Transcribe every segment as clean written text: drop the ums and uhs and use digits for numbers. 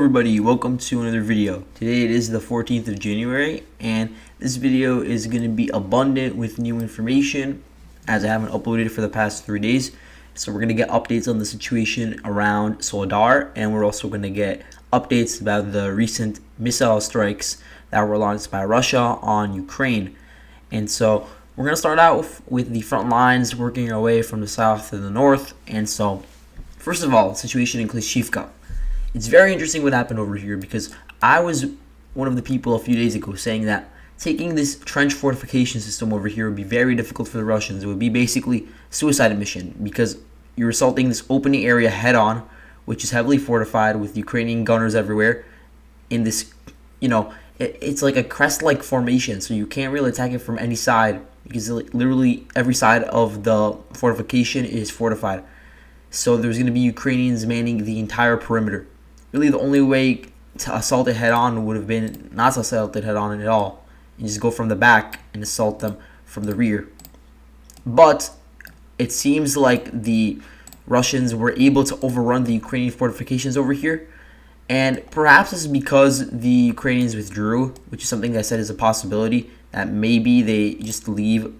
everybody, welcome to another video. Today it is the 14th of January and this video is going to be abundant with new information as I haven't uploaded for the past 3 days. So we're going to get updates on the situation around Solidar, and we're also going to get updates about the recent missile strikes that were launched by Russia on Ukraine. And so we're going to start out with the front lines, working our way from the south to the north. And so first of all, the situation in Klishchiivka. It's very interesting what happened over here, because I was one of the people a few days ago saying that taking this trench fortification system over here would be very difficult for the Russians. It would be basically a suicide mission, because you're assaulting this opening area head on, which is heavily fortified with Ukrainian gunners everywhere in this, it's like a crest-like formation, so you can't really attack it from any side, because literally every side of the fortification is fortified. So there's going to be Ukrainians manning the entire perimeter. Really, the only way to assault it head-on would have been not to assault it head-on at all, and just go from the back and assault them from the rear. But it seems like the Russians were able to overrun the Ukrainian fortifications over here, and perhaps this is because the Ukrainians withdrew, which is something that I said is a possibility, that maybe they just leave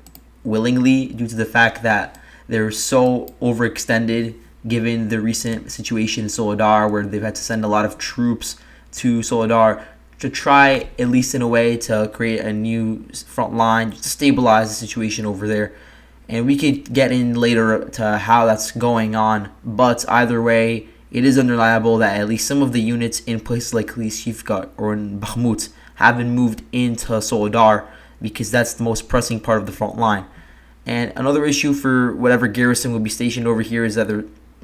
willingly due to the fact that they're so overextended given the recent situation in Solidar, where they've had to send a lot of troops to Solidar to try, at least in a way, to create a new front line to stabilize the situation over there. And we could get in later to how that's going on, but either way, it is undeniable that at least some of the units in places like Klishchiivka or in Bahamut have been moved into Solidar, because that's the most pressing part of the front line. And another issue for whatever garrison would be stationed over here is that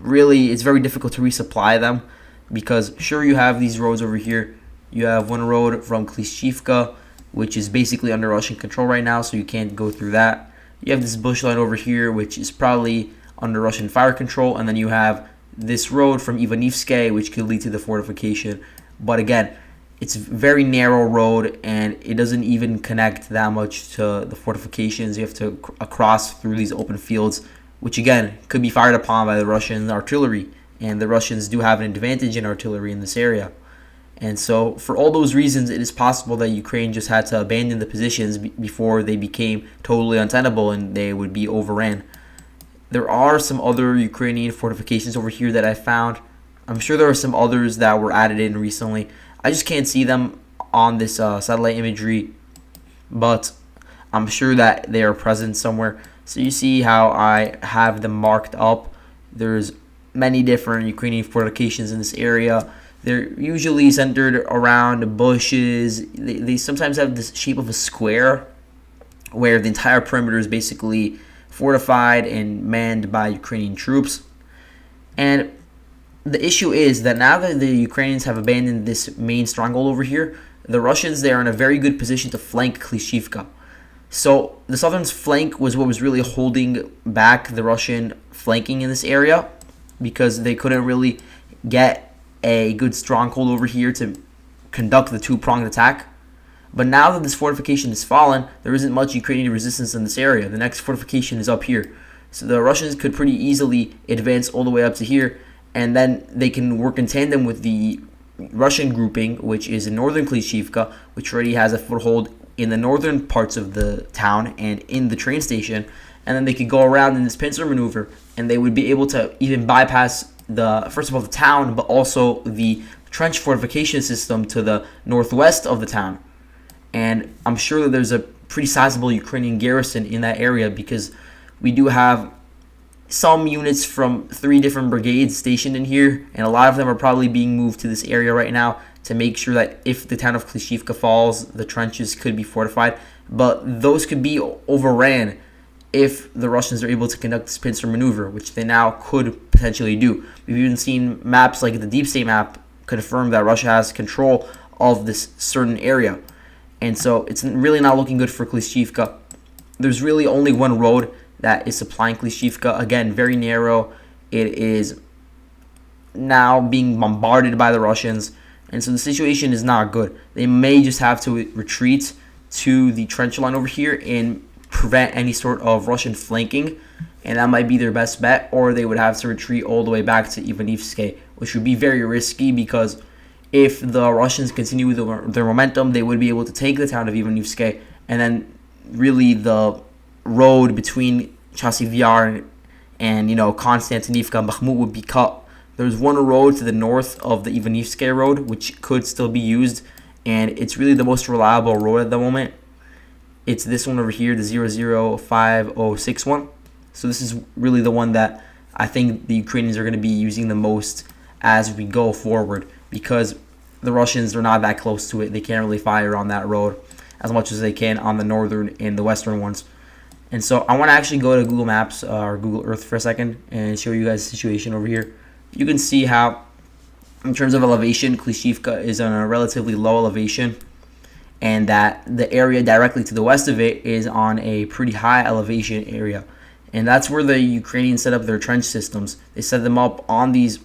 it's very difficult to resupply them, because sure, you have these roads over here. You have one road from Klishchiivka, which is basically under Russian control right now, so you can't go through that. You have this bush line over here, which is probably under Russian fire control, and then you have this road from Ivanivske, which could lead to the fortification. But again, it's a very narrow road, and it doesn't even connect that much to the fortifications. You have to cross through these open fields, which again could be fired upon by the Russian artillery, and the Russians do have an advantage in artillery in this area. And so for all those reasons, it is possible that Ukraine just had to abandon the positions before they became totally untenable and they would be overran. There are some other Ukrainian fortifications over here that I found. I'm sure there are some others that were added in recently. I just can't see them on this satellite imagery, but I'm sure that they are present somewhere. So you see how I have them marked up. There's many different Ukrainian fortifications in this area. They're usually centered around bushes. They sometimes have this shape of a square, where the entire perimeter is basically fortified and manned by Ukrainian troops. And the issue is that now that the Ukrainians have abandoned this main stronghold over here, the Russians, they are in a very good position to flank Klishchiivka. So the southern flank was what was really holding back the Russian flanking in this area, because they couldn't really get a good stronghold over here to conduct the two-pronged attack. But now that this fortification has fallen, there isn't much Ukrainian resistance in this area. The next fortification is up here. So the Russians could pretty easily advance all the way up to here, and then they can work in tandem with the Russian grouping, which is in northern Klishchiivka, which already has a foothold in the northern parts of the town and in the train station. And then they could go around in this pincer maneuver, and they would be able to even bypass first of all the town, but also the trench fortification system to the northwest of the town. And I'm sure that there's a pretty sizable Ukrainian garrison in that area, because we do have some units from 3 different brigades stationed in here, and a lot of them are probably being moved to this area right now to make sure that if the town of Klishchiivka falls, the trenches could be fortified. But those could be overran if the Russians are able to conduct this pincer maneuver, which they now could potentially do. We've even seen maps like the Deep State map confirm that Russia has control of this certain area. And so it's really not looking good for Klishchiivka. There's really only one road that is supplying Klishchiivka. Again, very narrow. It is now being bombarded by the Russians, and so the situation is not good. They may just have to retreat to the trench line over here and prevent any sort of Russian flanking, and that might be their best bet, or they would have to retreat all the way back to Ivanivske, which would be very risky because if the Russians continue with their momentum, they would be able to take the town of Ivanivske, and then really the road between Chasiv Yar and Konstantinivka and Bakhmut would be cut. There's one road to the north of the Ivanivske road which could still be used, and it's really the most reliable road at the moment. It's this one over here, the 005061. So this is really the one that I think the Ukrainians are going to be using the most as we go forward, because the Russians are not that close to it. They can't really fire on that road as much as they can on the northern and the western ones. And so I want to actually go to Google Maps or Google Earth for a second and show you guys the situation over here. You can see how, in terms of elevation, Klishivka is on a relatively low elevation, and that the area directly to the west of it is on a pretty high elevation area. And that's where the Ukrainians set up their trench systems. They set them up on these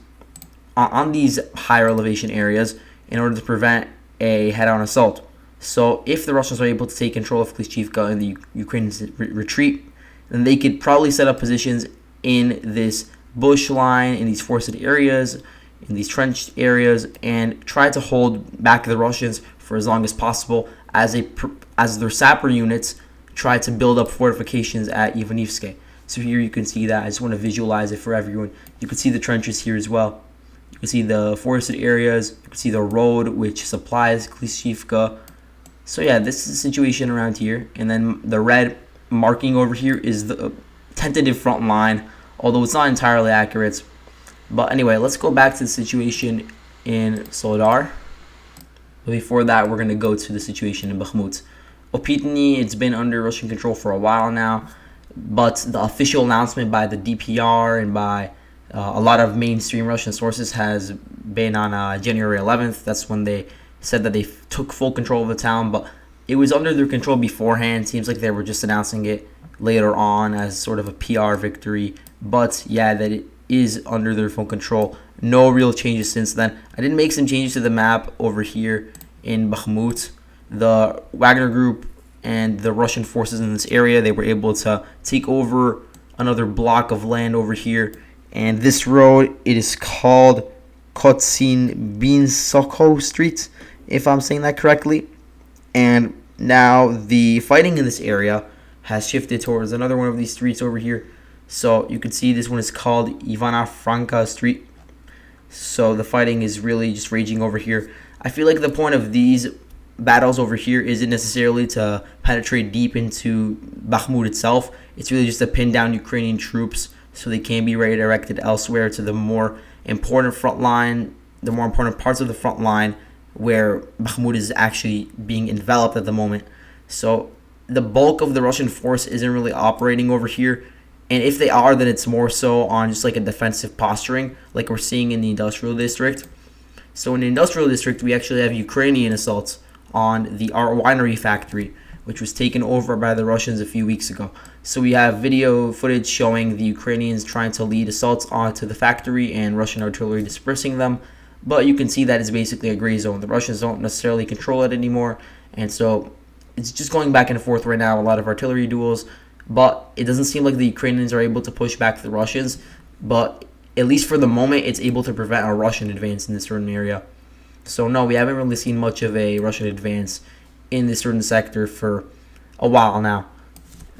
higher elevation areas in order to prevent a head-on assault. So if the Russians are able to take control of Klishivka and the Ukrainians retreat, then they could probably set up positions in this bush line, in these forested areas, in these trenched areas, and try to hold back the Russians for as long as possible as their sapper units try to build up fortifications at Ivanivske. So here you can see that. I just want to visualize it for everyone. You can see the trenches here as well. You can see the forested areas. You can see the road which supplies Klishivka. So yeah, this is the situation around here. And then the red marking over here is the tentative front line, although it's not entirely accurate. But anyway, let's go back to the situation in Solidar. But before that, we're going to go to the situation in Bahamut. Opitny, it's been under Russian control for a while now, but the official announcement by the DPR and by a lot of mainstream Russian sources has been on January 11th. That's when they said that they took full control of the town, but it was under their control beforehand. Seems like they were just announcing it later on as sort of a PR victory. But yeah, that it is under their full control. No real changes since then. I did make some changes to the map over here in Bakhmut. The Wagner group and the Russian forces in this area, they were able to take over another block of land over here. And this road, it is called Kotsin-Binsoko Street, if I'm saying that correctly. And now the fighting in this area has shifted towards another one of these streets over here. So you can see this one is called Ivana Franka Street. So the fighting is really just raging over here. I feel like the point of these battles over here isn't necessarily to penetrate deep into Bakhmut itself. It's really just to pin down Ukrainian troops so they can be redirected elsewhere to the more important front line, the more important parts of the front line where Bakhmut is actually being enveloped at the moment. So the bulk of the Russian force isn't really operating over here. And if they are, then it's more so on just like a defensive posturing, like we're seeing in the industrial district. So in the industrial district, we actually have Ukrainian assaults on the art winery factory, which was taken over by the Russians a few weeks ago. So we have video footage showing the Ukrainians trying to lead assaults onto the factory and Russian artillery dispersing them. But you can see that it's basically a gray zone. The Russians don't necessarily control it anymore. And so it's just going back and forth right now, a lot of artillery duels. But it doesn't seem like the Ukrainians are able to push back the Russians. But at least for the moment, it's able to prevent a Russian advance in this certain area. So no, we haven't really seen much of a Russian advance in this certain sector for a while now.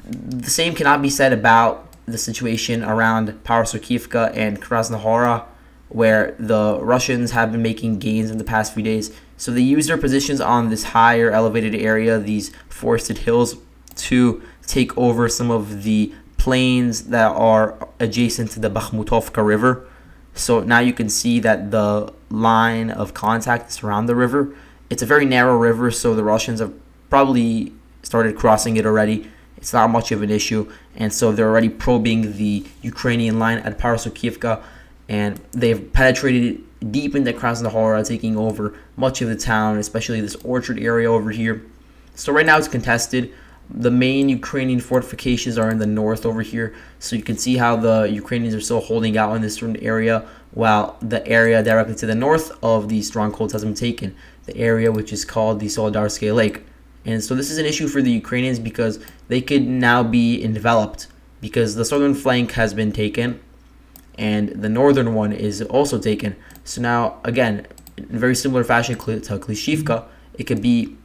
The same cannot be said about the situation around Parasokivka and Krasnohora, where the Russians have been making gains in the past few days. So they use their positions on this higher elevated area, these forested hills, to take over some of the plains that are adjacent to the Bakhmutovka River. So now you can see that the line of contact is around the river. It's a very narrow river, so the Russians have probably started crossing it already. It's not much of an issue, and so they're already probing the Ukrainian line at Parasokivka, and they've penetrated deep into Krasnohora, taking over much of the town, especially this orchard area over here. So right now it's contested. The main Ukrainian fortifications are in the north over here, so you can see how the Ukrainians are still holding out in this certain area, while the area directly to the north of these strongholds has been taken, the area which is called the Solidarskaya Lake. And so this is an issue for the Ukrainians because they could now be enveloped, because the southern flank has been taken and the northern one is also taken. So now, again, in very similar fashion to Klishivka, it could be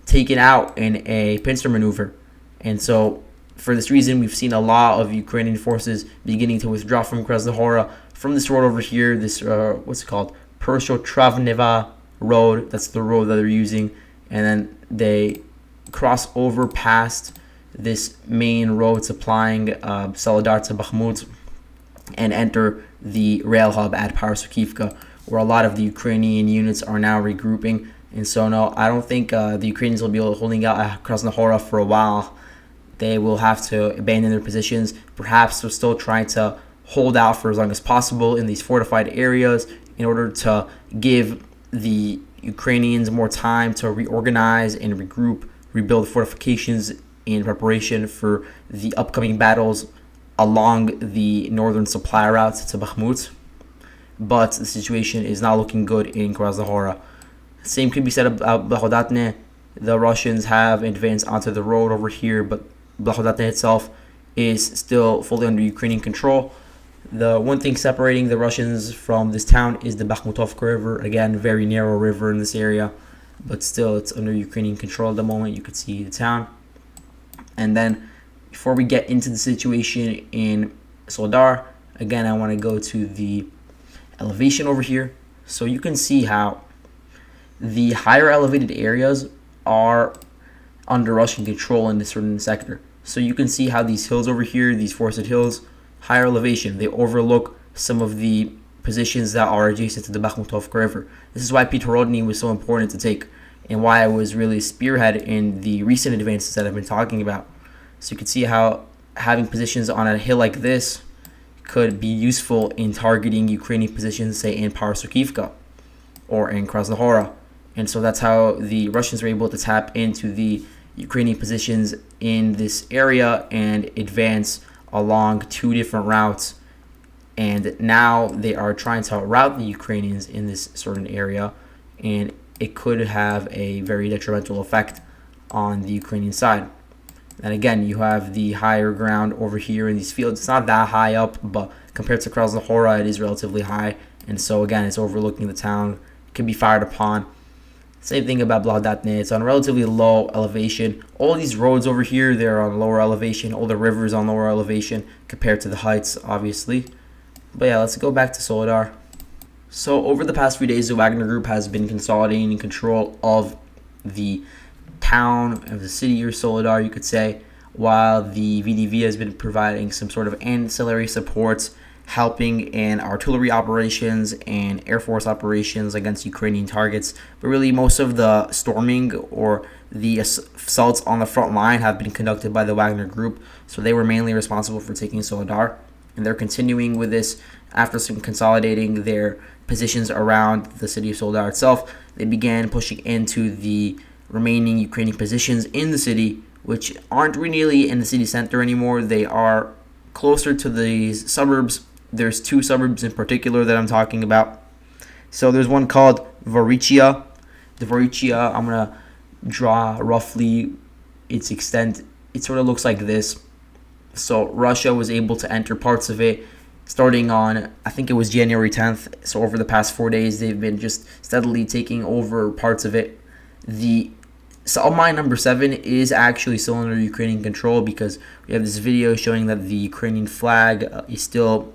taken out in a pincer maneuver. And so for this reason, we've seen a lot of Ukrainian forces beginning to withdraw from Krasnohora, from this road over here, this, what's it called? Persho-Travneva road. That's the road that they're using. And then they cross over past this main road supplying Solidar to Bahamut and enter the rail hub at Parasukivka, where a lot of the Ukrainian units are now regrouping. And so, no, I don't think the Ukrainians will be holding out at Krasnohora for a while. They will have to abandon their positions. Perhaps they're still trying to hold out for as long as possible in these fortified areas in order to give the Ukrainians more time to reorganize and regroup, rebuild fortifications in preparation for the upcoming battles along the northern supply routes to Bahamut. But the situation is not looking good in Krasnohora. Same could be said about Blahodatne. The Russians have advanced onto the road over here, but Blahodatne itself is still fully under Ukrainian control. The one thing separating the Russians from this town is the Bakhmutovka River. Again, very narrow river in this area, but still it's under Ukrainian control at the moment. You could see the town. And then before we get into the situation in Solidar, again, I want to go to the elevation over here. So you can see how the higher elevated areas are under Russian control in this certain sector. So you can see how these hills over here, these forested hills, higher elevation, they overlook some of the positions that are adjacent to the Bakhmutovka River. This is why Pitorodny was so important to take and why it was really spearheaded in the recent advances that I've been talking about. So you can see how having positions on a hill like this could be useful in targeting Ukrainian positions, say in Parasukivka or in Krasnohora. And so that's how the Russians were able to tap into the Ukrainian positions in this area and advance along two different routes. And now they are trying to rout the Ukrainians in this certain area, and it could have a very detrimental effect on the Ukrainian side. And again, you have the higher ground over here in these fields. It's not that high up, but compared to Krasnohora, it is relatively high. And so again, it's overlooking the town. It can be fired upon. Same thing about Blahodatne. It's on relatively low elevation. All these roads over here, they're on lower elevation. All the rivers on lower elevation compared to the heights, obviously. But yeah, let's go back to Solidar. So over the past few days, the Wagner Group has been consolidating control of the town, of the city or Solidar, you could say, while the VDV has been providing some sort of ancillary supports, helping in artillery operations and Air Force operations against Ukrainian targets. But really, most of the storming or the assaults on the front line have been conducted by the Wagner Group, so they were mainly responsible for taking Solidar. And they're continuing with this after some consolidating their positions around the city of Solidar itself. They began pushing into the remaining Ukrainian positions in the city, which aren't really in the city center anymore. They are closer to the suburbs. There's two suburbs in particular that I'm talking about. So there's one called Varichia. The Varichia, I'm going to draw roughly its extent. It sort of looks like this. So Russia was able to enter parts of it starting on, I think it was January 10th. So over the past 4 days, they've been just steadily taking over parts of it. The salt mine number 7 is actually still under Ukrainian control because we have this video showing that the Ukrainian flag is still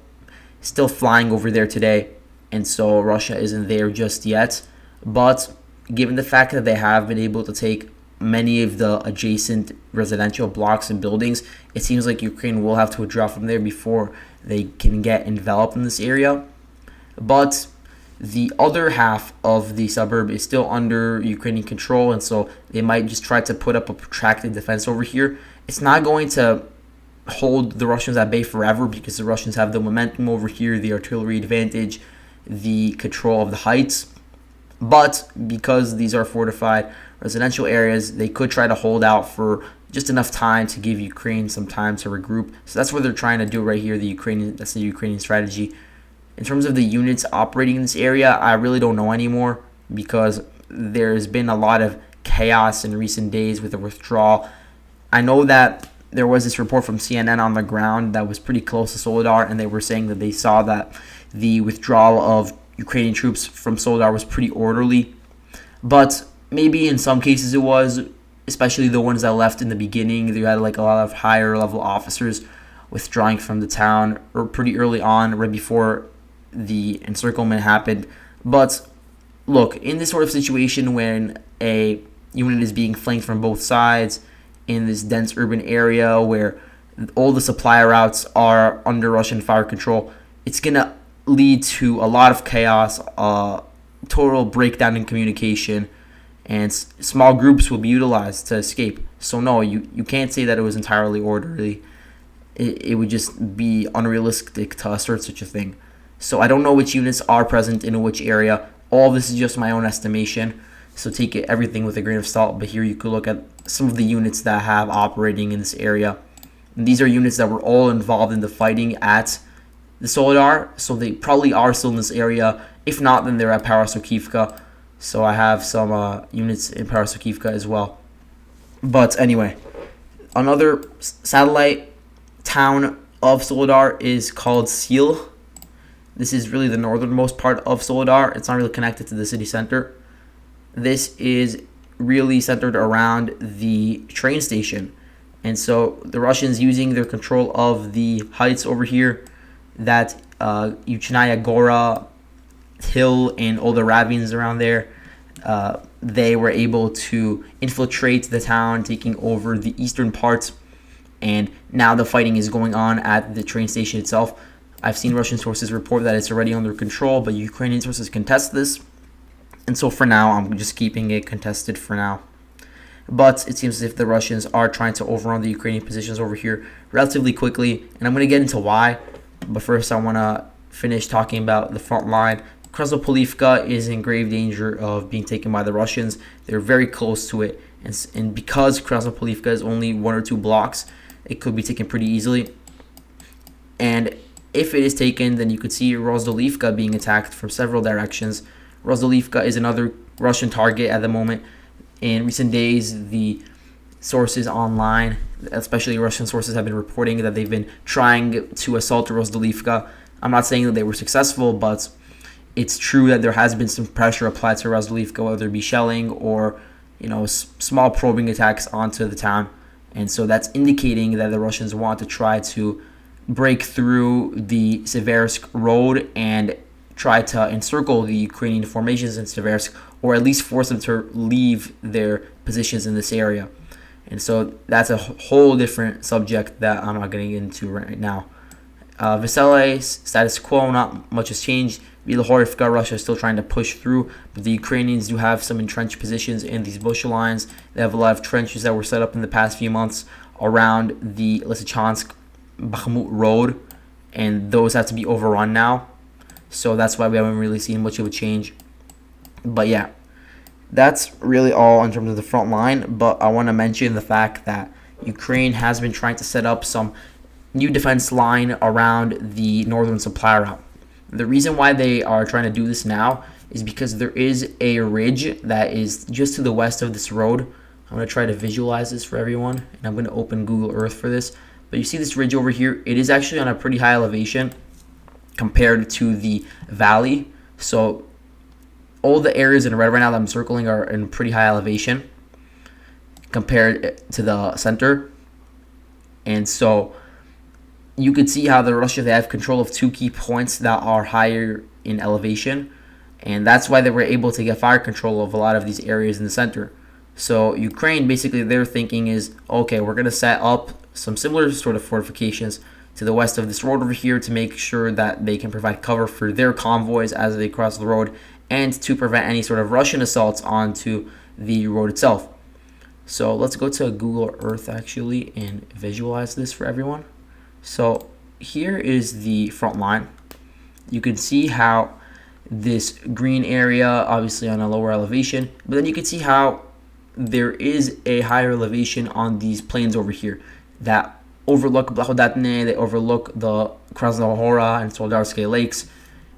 flying over there today, and so Russia isn't there just yet. But given the fact that they have been able to take many of the adjacent residential blocks and buildings, it seems like Ukraine will have to withdraw from there before they can get enveloped in this area. But the other half of the suburb is still under Ukrainian control, and so they might just try to put up a protracted defense over here. It's not going to hold the Russians at bay forever because the Russians have the momentum over here, the artillery advantage, the control of the heights. But because these are fortified residential areas, they could try to hold out for just enough time to give Ukraine some time to regroup. So that's what they're trying to do right here. That's the Ukrainian strategy. In terms of the units operating in this area, I really don't know anymore because there's been a lot of chaos in recent days with the withdrawal. I know that there was this report from CNN on the ground that was pretty close to Solidar, and they were saying that they saw that the withdrawal of Ukrainian troops from Solidar was pretty orderly. But maybe in some cases it was, especially the ones that left in the beginning. They had like a lot of higher level officers withdrawing from the town or pretty early on, right before the encirclement happened. But look, in this sort of situation when a unit is being flanked from both sides in this dense urban area where all the supply routes are under Russian fire control, it's going to lead to a lot of chaos, total breakdown in communication, and small groups will be utilized to escape. So no, you can't say that it was entirely orderly. It would just be unrealistic to assert such a thing. So I don't know which units are present in which area. All this is just my own estimation, so take everything with a grain of salt. But here you could look at some of the units that have operating in this area. And these are units that were all involved in the fighting at the Solidar, so they probably are still in this area. If not, then they're at Parasokivka. So I have some units in Parasokivka as well. But anyway, another satellite town of Solidar is called Sil. This is really the northernmost part of Solidar. It's not really connected to the city center. This is really centered around the train station. And so the Russians, using their control of the heights over here, that Yuchnaya Gora hill and all the ravines around there, they were able to infiltrate the town, taking over the eastern parts. And now the fighting is going on at the train station itself. I've seen Russian sources report that it's already under control, but Ukrainian sources contest this. And so for now, I'm just keeping it contested for now. But it seems as if the Russians are trying to overrun the Ukrainian positions over here relatively quickly. And I'm going to get into why. But first, I want to finish talking about the front line. Krasnopolivka is in grave danger of being taken by the Russians. They're very close to it. And because Krasnopolivka is only 1 or 2 blocks, it could be taken pretty easily. And if it is taken, then you could see Rozdolivka being attacked from several directions. Rozdolivka is another Russian target at the moment. In recent days, the sources online, especially Russian sources, have been reporting that they've been trying to assault Rozdolivka. I'm not saying that they were successful, but it's true that there has been some pressure applied to Rozdolivka, whether it be shelling or small probing attacks onto the town. And so that's indicating that the Russians want to try to break through the Seversk road and try to encircle the Ukrainian formations in Seversk, or at least force them to leave their positions in this area. And so that's a whole different subject that I'm not getting into right now. Vesele, status quo, not much has changed. Bilohorivka, Russia is still trying to push through, but the Ukrainians do have some entrenched positions in these bush lines. They have a lot of trenches that were set up in the past few months around the Lysychansk Bahamut road, and those have to be overrun now. So that's why we haven't really seen much of a change. But yeah, that's really all in terms of the front line. But I want to mention the fact that Ukraine has been trying to set up some new defense line around the northern supply route. The reason why they are trying to do this now is because there is a ridge that is just to the west of this road. I'm going to try to visualize this for everyone, and I'm going to open Google Earth for this. But you see this ridge over here? It is actually on a pretty high elevation compared to the valley. So all the areas in red right now that I'm circling are in pretty high elevation compared to the center. And so you could see how the Russia, they have control of 2 key points that are higher in elevation. And that's why they were able to get fire control of a lot of these areas in the center. So Ukraine, basically their thinking is, okay, we're going to set up some similar sort of fortifications to the west of this road over here to make sure that they can provide cover for their convoys as they cross the road and to prevent any sort of Russian assaults onto the road itself. So let's go to Google Earth actually and visualize this for everyone. So here is the front line. You can see how this green area, obviously on a lower elevation, but then you can see how there is a higher elevation on these plains over here that overlook Blahodatne, they overlook the Krasnohora and Solidarsky lakes.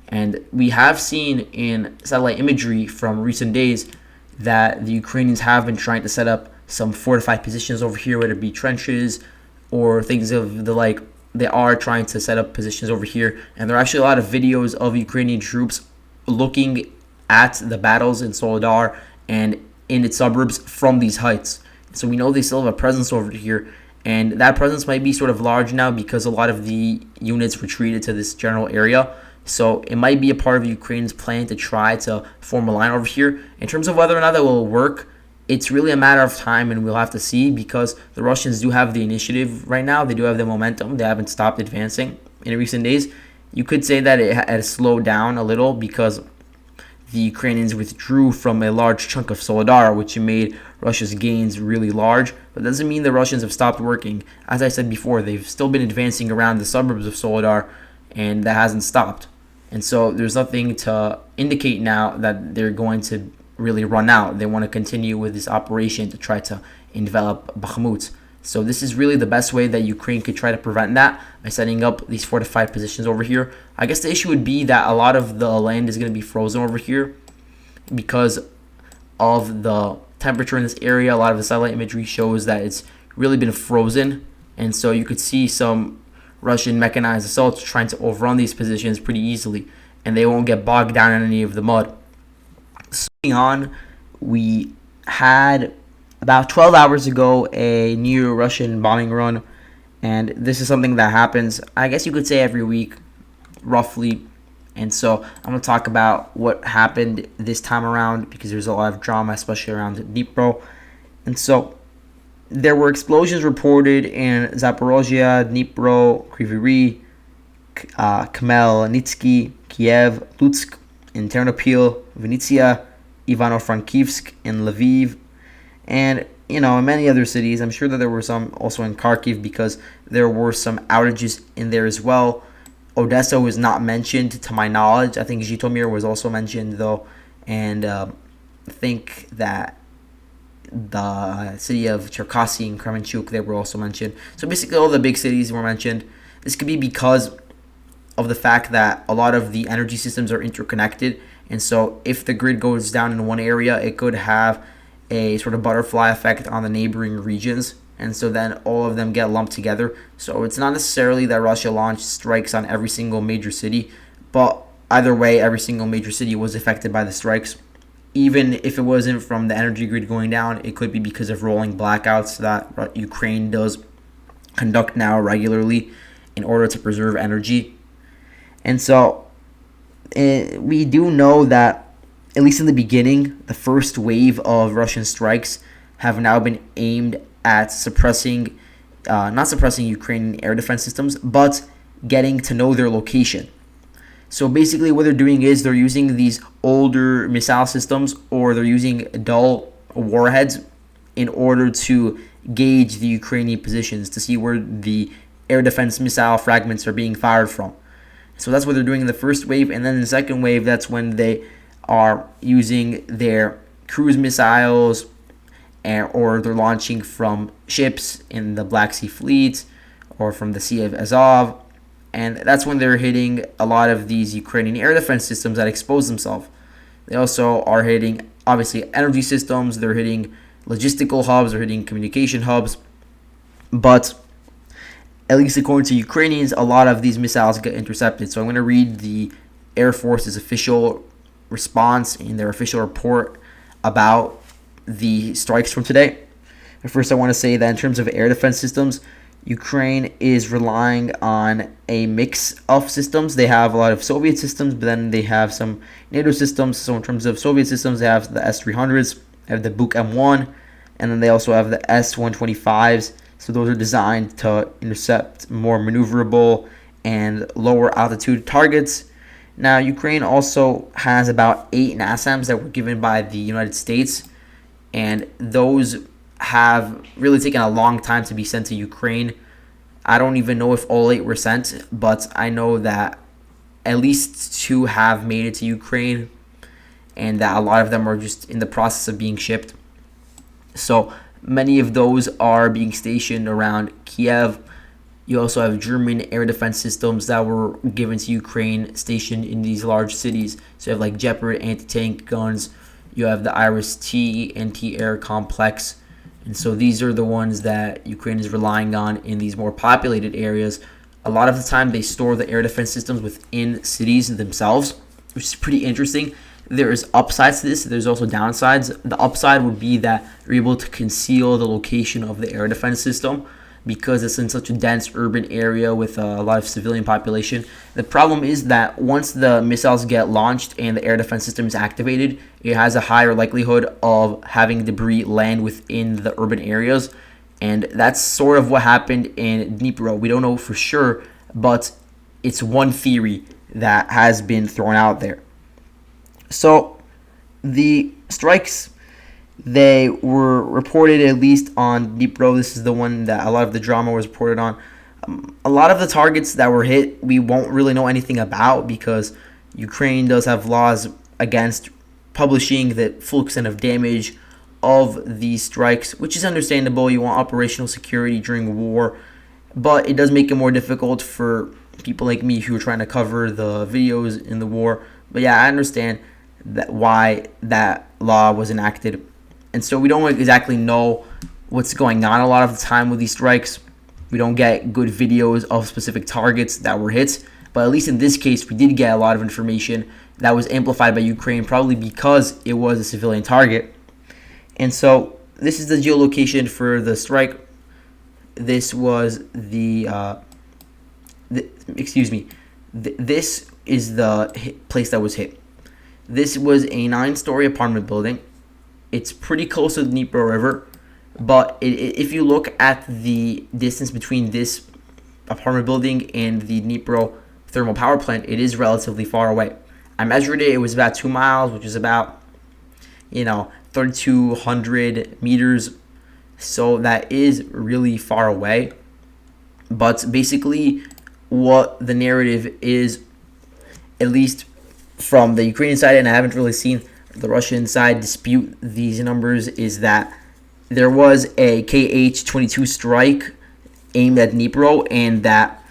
And we have seen in satellite imagery from recent days that the Ukrainians have been trying to set up some fortified positions over here, whether it be trenches or things of the like. They are trying to set up positions over here, and there are actually a lot of videos of Ukrainian troops looking at the battles in Solidar and in its suburbs from these heights. So we know they still have a presence over here, and that presence might be sort of large now because a lot of the units retreated to this general area. So it might be a part of Ukraine's plan to try to form a line over here. In terms of whether or not that will work, it's really a matter of time, and we'll have to see, because the Russians do have the initiative right now. They do have the momentum. They haven't stopped advancing in recent days. You could say that it had slowed down a little because the Ukrainians withdrew from a large chunk of Solidar, which made Russia's gains really large. But that doesn't mean the Russians have stopped working. As I said before, they've still been advancing around the suburbs of Solidar, and that hasn't stopped. And so there's nothing to indicate now that they're going to really run out. They want to continue with this operation to try to envelop Bahamut. So this is really the best way that Ukraine could try to prevent that, by setting up these fortified positions over here. I guess the issue would be that a lot of the land is going to be frozen over here because of the temperature in this area. A lot of the satellite imagery shows that it's really been frozen, and so you could see some Russian mechanized assaults trying to overrun these positions pretty easily, and they won't get bogged down in any of the mud. Moving on, we had about 12 hours ago a new Russian bombing run, and this is something that happens, I guess you could say, every week, roughly. And so I'm going to talk about what happened this time around, because there's a lot of drama, especially around Dnipro. And so there were explosions reported in Zaporozhye, Dnipro, Kryvyi Rih, Khmelnytsky, Kiev, Lutsk, in Ternopil, Vinnytsia, Ivano-Frankivsk, in Lviv, and in many other cities. I'm sure that there were some also in Kharkiv, because there were some outages in there as well. Odessa was not mentioned to my knowledge. I think Zhytomyr was also mentioned though, and I think that the city of Cherkasy and Kremenchuk, they were also mentioned. So basically all the big cities were mentioned. This could be because of the fact that a lot of the energy systems are interconnected, and so if the grid goes down in one area, it could have a sort of butterfly effect on the neighboring regions, and so then all of them get lumped together. So it's not necessarily that Russia launched strikes on every single major city, but either way, every single major city was affected by the strikes. Even if it wasn't from the energy grid going down, it could be because of rolling blackouts that Ukraine does conduct now regularly in order to preserve energy. And so we do know that, at least in the beginning, the first wave of Russian strikes have now been aimed at suppressing, not suppressing Ukrainian air defense systems, but getting to know their location. So basically what they're doing is they're using these older missile systems, or they're using dull warheads in order to gauge the Ukrainian positions, to see where the air defense missile fragments are being fired from. So that's what they're doing in the first wave. And then in the second wave, that's when they are using their cruise missiles, or they're launching from ships in the Black Sea Fleet or from the Sea of Azov. And that's when they're hitting a lot of these Ukrainian air defense systems that expose themselves. They also are hitting, obviously, energy systems. They're hitting logistical hubs. They're hitting communication hubs. But at least according to Ukrainians, a lot of these missiles get intercepted. So I'm going to read the Air Force's official response in their official report about the strikes from today. First, I want to say that in terms of air defense systems, Ukraine is relying on a mix of systems. They have a lot of Soviet systems, but then they have some NATO systems. So in terms of Soviet systems, they have the S-300s, they have the Buk M1, and then they also have the S-125s. So those are designed to intercept more maneuverable and lower altitude targets. Now, Ukraine also has about 8 NASAMs that were given by the United States, and those have really taken a long time to be sent to Ukraine. I don't even know if all 8 were sent, but I know that at least 2 have made it to Ukraine, and that a lot of them are just in the process of being shipped. So many of those are being stationed around Kiev. You also have German air defense systems that were given to Ukraine, stationed in these large cities. So you have like Jeopard anti-tank guns. You have the Iris-T anti-air complex. And so these are the ones that Ukraine is relying on in these more populated areas. A lot of the time, they store the air defense systems within cities themselves. which is pretty interesting. There's upsides to this. There's also downsides. The upside would be that you're able to conceal the location of the air defense system because it's in such a dense urban area with a lot of civilian population. The problem is that once the missiles get launched and the air defense system is activated, it has a higher likelihood of having debris land within the urban areas. And that's sort of what happened in Dnipro. We don't know for sure, but it's one theory that has been thrown out there. So the strikes, they were reported at least on Dnipro. This is the one that a lot of the drama was reported on. A lot of the targets that were hit, we won't really know anything about because Ukraine does have laws against publishing the full extent of damage of these strikes, which is understandable. You want operational security during war, but it does make it more difficult for people like me who are trying to cover the videos in the war. But yeah, I understand that why that law was enacted. And so we don't exactly know what's going on a lot of the time with these strikes. We don't get good videos of specific targets that were hit. But at least in this case, we did get a lot of information that was amplified by Ukraine, probably because it was a civilian target. And so this is the geolocation for the strike. This was this is the place that was hit. This was a 9-story apartment building. It's pretty close to the Dnipro River, but if you look at the distance between this apartment building and the Dnipro thermal power plant, it is relatively far away. I measured it. It was about 2 miles, which is about 3,200 meters. So that is really far away. But basically, what the narrative is, at least from the Ukrainian side, and I haven't really seen the Russian side dispute these numbers, is that there was a Kh-22 strike aimed at Dnipro, and that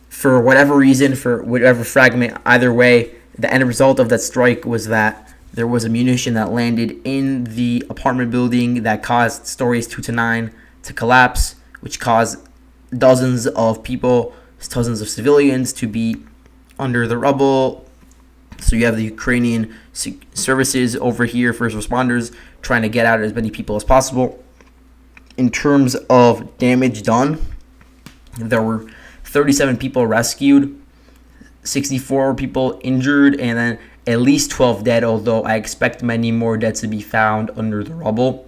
for whatever reason, for whatever fragment, either way, the end result of that strike was that there was ammunition that landed in the apartment building that caused stories 2 to 9 to collapse, which caused dozens of people, dozens of civilians to be under the rubble. So you have the Ukrainian services over here, first responders, trying to get out as many people as possible. In terms of damage done, there were 37 people rescued, 64 people injured, and then at least 12 dead, although I expect many more dead to be found under the rubble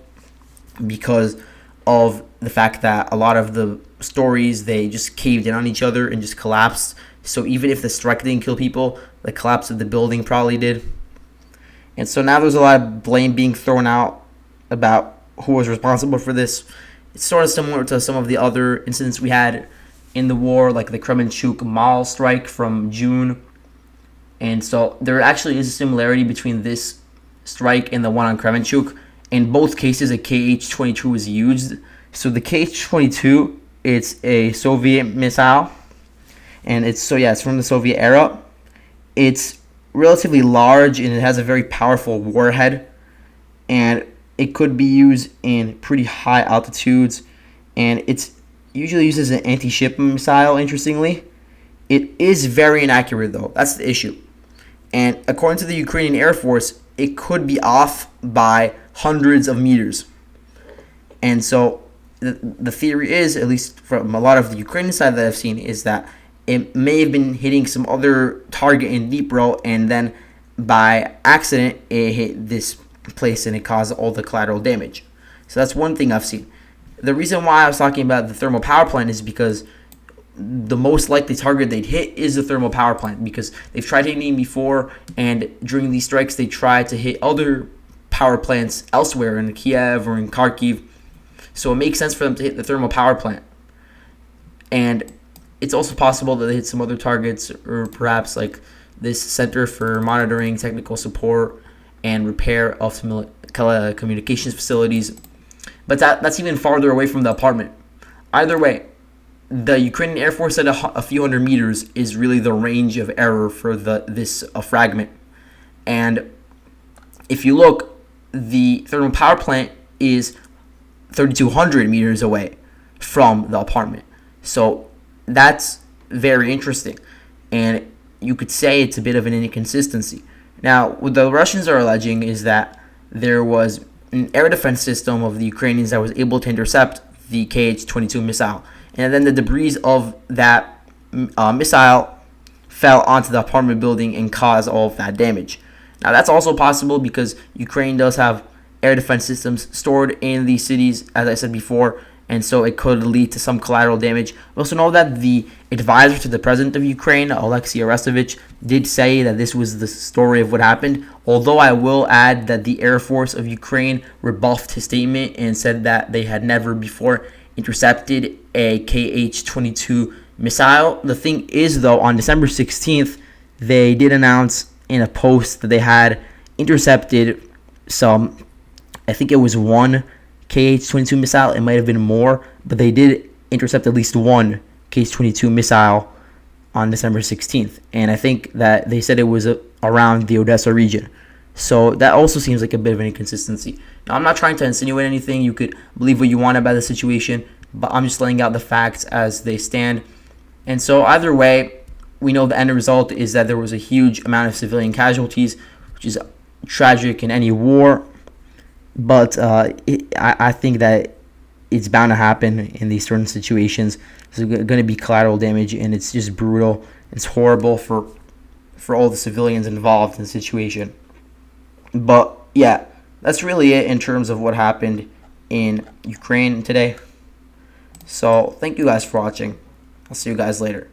because of the fact that a lot of the stories, they just caved in on each other and just collapsed. So even if the strike didn't kill people, the collapse of the building probably did. And so now there's a lot of blame being thrown out about who was responsible for this. It's sort of similar to some of the other incidents we had in the war, like the Kremenchuk mall strike from June. And so there actually is a similarity between this strike and the one on Kremenchuk. In both cases, a Kh-22 was used. So the Kh-22, it's a Soviet missile, and it's from the Soviet era. It's relatively large and it has a very powerful warhead, and it could be used in pretty high altitudes, and it's usually used as an anti-ship missile. Interestingly, it is very inaccurate though. That's the issue. And according to the Ukrainian Air Force, it could be off by hundreds of meters. And so the theory is, at least from a lot of the Ukrainian side that I've seen, is that it may have been hitting some other target in Dnipro, and then by accident it hit this place and it caused all the collateral damage. So that's one thing I've seen. The reason why I was talking about the thermal power plant is because the most likely target they'd hit is the thermal power plant, because they've tried hitting before, and during these strikes they tried to hit other power plants elsewhere in Kiev or in Kharkiv. So it makes sense for them to hit the thermal power plant. And it's also possible that they hit some other targets, or perhaps like this Center for Monitoring, Technical Support, and Repair of Communications Facilities. But that's even farther away from the apartment. Either way, the Ukrainian Air Force said a few hundred meters is really the range of error for this fragment. And if you look, the thermal power plant is 3,200 meters away from the apartment. So that's very interesting. And you could say it's a bit of an inconsistency. Now, what the Russians are alleging is that there was an air defense system of the Ukrainians that was able to intercept the Kh-22 missile, and then the debris of that missile fell onto the apartment building and caused all of that damage. Now, that's also possible because Ukraine does have air defense systems stored in these cities, as I said before, and so it could lead to some collateral damage. We also know that the advisor to the president of Ukraine, Alexei Arestovich, did say that this was the story of what happened, although I will add that the Air Force of Ukraine rebuffed his statement and said that they had never before intercepted a Kh-22 missile. The thing is, though, on December 16th, they did announce in a post that they had intercepted some, I think it was one Kh-22 missile. It might have been more, but they did intercept at least one Kh-22 missile on December 16th. And I think that they said it was around the Odessa region. So that also seems like a bit of an inconsistency. Now, I'm not trying to insinuate anything. You could believe what you want about the situation, but I'm just laying out the facts as they stand. And so either way, we know the end result is that there was a huge amount of civilian casualties, which is tragic in any war. But I think that it's bound to happen in these certain situations. There's going to be collateral damage, and it's just brutal. It's horrible for all the civilians involved in the situation. But yeah, that's really it in terms of what happened in Ukraine today. So thank you guys for watching. I'll see you guys later.